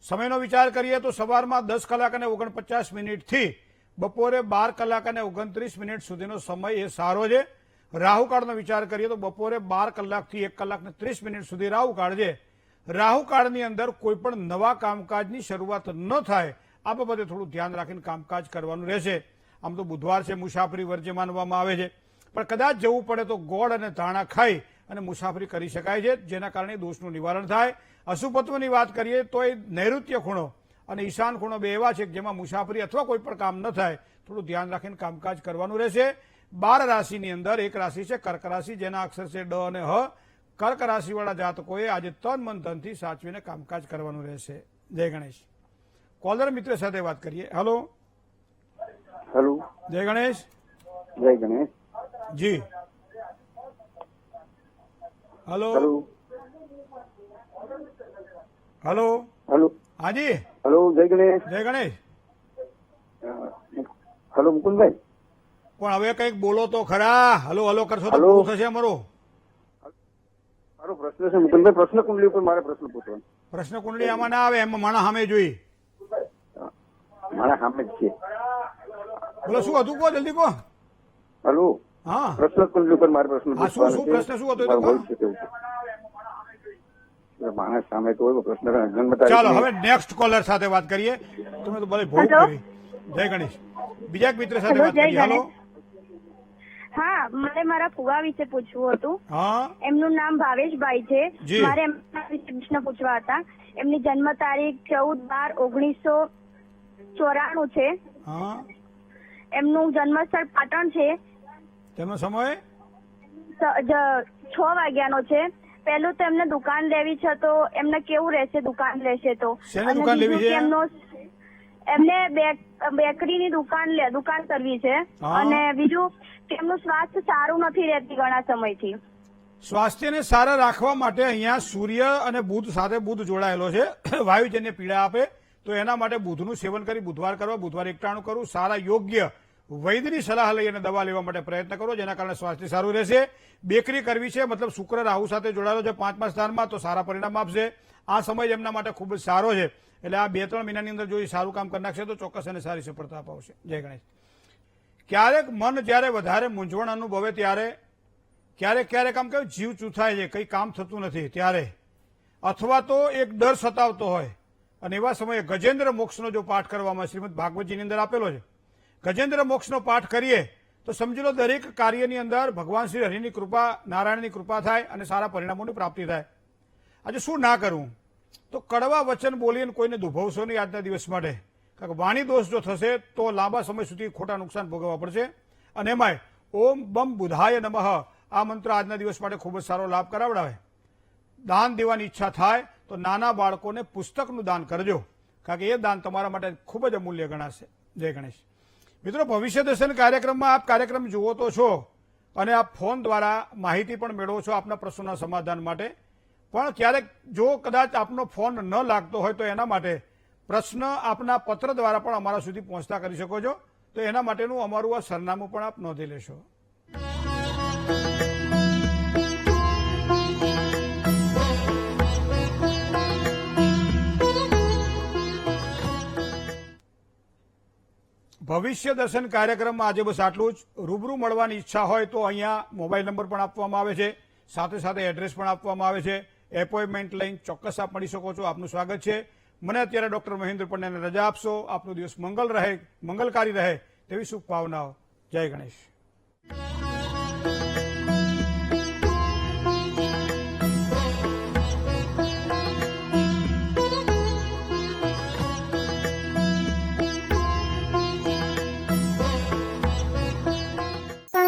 સમયનો વિચાર કરીએ તો સવારમાં 10:49 થી બપોરે 12:29 સુધીનો સમય એ સારો છે. રાહુકાળનો વિચાર કરીએ તો બપોરે 12 કલાકથી 1:30 સુધી રાહુકાળ છે. રાહુકાળની અંદર કોઈ પણ નવા કામકાજની શરૂઆત ન થાય આ બાબતે થોડું ધ્યાન રાખીને કામકાજ કરવાનું રહેશે. આમ તો બુધવાર છે, મુસાફરી વર્જ્ય માનવામાં આવે છે, પણ કદાચ જવું પડે તો ગોળ અને ધાણા ખાઈ અને મુસાફરી કરી શકાય છે, જેના કારણે દોષનું નિવારણ થાય. અશુભ તત્વની વાત કરીએ તો એ નૈઋત્ય ખૂણો અને ઈશાન ખૂણો બે એવા છે કે જેમાં મુસાફરી અથવા કોઈ પણ કામ ન થાય, થોડું ધ્યાન રાખીને કામકાજ કરવાનું રહેશે. 12 રાશિની અંદર એક રાશિ છે કર્ક રાશિ, જેના અક્ષર છે ડ અને હ. કર્ક રાશિવાળા જાતકોએ આજે તન મન ધનથી સાચવીને કામકાજ કરવાનું રહેશે. જય ગણેશ. કોલર મિત્ર સાથે વાત કરીએ. હેલો. હેલો. જય ગણેશ. જય ગણેશ. જી. હેલો. હેલો. હેલો. હાજી. હેલો. જય ગણેશ. જય ગણેશ. હેલો મુકુંદભાઈ. પણ હવે કંઈક બોલો તો ખરા. હલો હલો કરશો તો પૂરું થશે અમારો. મારો પ્રશ્ન છે મુકુંદભાઈ, પ્રશ્ન કુંડલી ઉપર મારે પ્રશ્ન પૂછવાનો. પ્રશ્ન કુંડળી આમાં ના આવે, એમાં માણસ સામે જોઈ. મારા સામે જ છે. બોલો શું હતું, કહો જલ્દી કહો. હેલો. હા પ્રશ્ન કુંડલી ઉપર મારે પ્રશ્ન હા, શું શું પ્રશ્ન શું હતો એ તો કહો. માણસ સામે તો હોય પ્રશ્ન જન્મ તારીખ. ચાલો હવે નેક્સ્ટ કોલર સાથે વાત કરીએ. તમે તો બધી ભૂલ કરી. જય ગણેશ. બીજા એક મિત્ર સાથે વાત કરીએ. હાલો. હા, મારે મારા ફુવા વિશે પૂછવું હતું. હા. એમનું નામ ભાવેશભાઈ છે. જી. મારે એમના વિશે પ્રશ્ન પૂછવા હતા. એમની જન્મ તારીખ 14/12/1994 છે. હા. એમનું જન્મસ્થળ પાટણ છે. તેમનો સમય 6 વાગ્યાનો છે. પહેલું તો એમને દુકાન લેવી છે, તો એમને કેવું રહેશે દુકાન લેશે તો? શેની દુકાન લેવી છે? એમને બેકરીની દુકાન કરવી છે. અને બીજું કે એમનું સ્વાસ્થ્ય સારું નથી રહેતી ઘણા સમયથી. સ્વાસ્થ્યને સારા રાખવા માટે અહીંયા સૂર્ય અને બુધ સાથે બુધ જોડાયેલો છે. વાયુજન્ય પીડા આપે તો એના માટે બુધનું સેવન કરી બુધવાર કરવા, બુધવાર એકટાણું કરવું, સારા યોગ્ય વૈદ્યની સલાહ લઈ અને દવા લેવા માટે પ્રયત્ન કરો, જેના કારણે સ્વાસ્થ્ય સારું રહેશે. બેકરી કરવી છે, મતલબ શુક્ર રાહુ સાથે જોડાયેલો છે 5મા સ્થાનમાં, તો સારા પરિણામ આપશે. આ સમય એમના માટે ખૂબ જ સારો છે. એટલે આ 2-3 મહિનાની અંદર જો એ સારું કામ કરી નાખશે તો ચોક્કસ અને સારી સફળતા અપાવશે. જય ગણેશ. ક્યારેક મન જ્યારે વધારે મૂંઝવણ અનુભવે ત્યારે, ક્યારેક આમ કહેવાય જીવ ચૂથાય છે, કંઈ કામ થતું નથી ત્યારે, અથવા તો એક ડર સતાવતો હોય, અને એવા સમયે ગજેન્દ્ર મોક્ષનો જો પાઠ કરવામાં શ્રીમદ ભાગવતજીની અંદર આપેલો છે, ગજેન્દ્ર મોક્ષનો પાઠ કરીએ તો સમજી લો દરેક કાર્યની અંદર ભગવાન શ્રી હરિની કૃપા, નારાયણની કૃપા થાય અને સારા પરિણામોની પ્રાપ્તિ થાય. આજે શું ના કરવું? તો કડવા વચન બોલીને કોઈને દુભવશો નહીં આજના દિવસ માટે, કારણ કે વાણી દોષ જો થશે તો લાંબા સમય સુધી ખોટા નુકસાન ભોગવવા પડશે. અને એમાંય ઓમ બમ બુધાય નમઃ આ મંત્ર આજના દિવસ માટે ખૂબ જ સારો લાભ કરાવડાવે. દાન દેવાની ઈચ્છા થાય તો નાના બાળકોને પુસ્તકનું દાન કરજો, કારણ કે એ દાન તમારા માટે ખૂબ જ અમૂલ્ય ગણાશે. જય ગણેશ. મિત્રો, ભવિષ્ય દર્શન કાર્યક્રમમાં આપ કાર્યક્રમ જુઓ તો છો અને આપ ફોન દ્વારા માહિતી પણ મેળવો છો આપના પ્રશ્નોના સમાધાન માટે, પણ ક્યારેક જો કદાચ આપનો ફોન ન લાગતો હોય તો એના માટે પ્રશ્ન આપના પત્ર દ્વારા પણ અમારા સુધી પહોંચતા કરી શકો છો. તો એના માટેનું અમારું આ સરનામું પણ આપ નોંધી લેશો. ભવિષ્ય દર્શન કાર્યક્રમમાં આજે બસ આટલું જ. રૂબરૂ મળવાની ઈચ્છા હોય તો અહીંયા મોબાઈલ નંબર પણ આપવામાં આવે છે, સાથે સાથે એડ્રેસ પણ આપવામાં આવે છે. એપોઇન્ટમેન્ટ લઈને ચોક્કસ આપ મળી શકો છો. આપનું સ્વાગત છે. મને અત્યારે ડોક્ટર મહેન્દ્ર પંડ્યાને રજા આપશો. આપનો દિવસ મંગલકારી રહે તેવી શુભભાવનાઓ. જય ગણેશ.